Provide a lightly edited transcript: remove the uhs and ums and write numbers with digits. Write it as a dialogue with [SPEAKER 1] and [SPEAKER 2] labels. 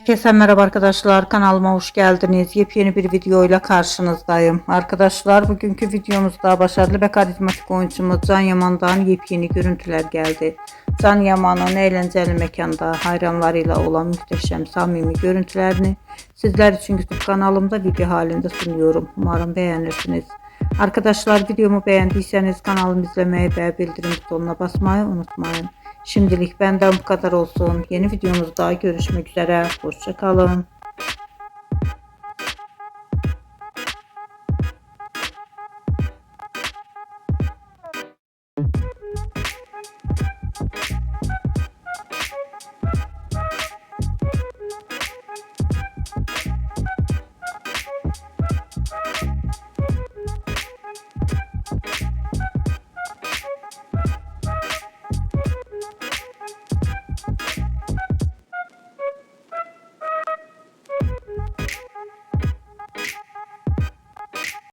[SPEAKER 1] Herkese merhaba arkadaşlar, kanalıma hoş geldiniz. Yepyeni bir videoyla karşınızdayım. Arkadaşlar, bugünkü videomuzda başarılı ve karizmatik oyuncumuz Can Yaman'dan yepyeni görüntüler geldi. Can Yaman'ın eğlenceli mekanda hayranlarıyla olan muhteşem samimi görüntülerini sizler için YouTube kanalımda video halinde sunuyorum. Umarım beğenirsiniz. Arkadaşlar, videomu beğendiyseniz kanalımı izlemeyi ve bildirim butonuna basmayı unutmayın. Şimdilik benden bu kadar olsun. Yeni videomuzda görüşmek üzere. Hoşça kalın.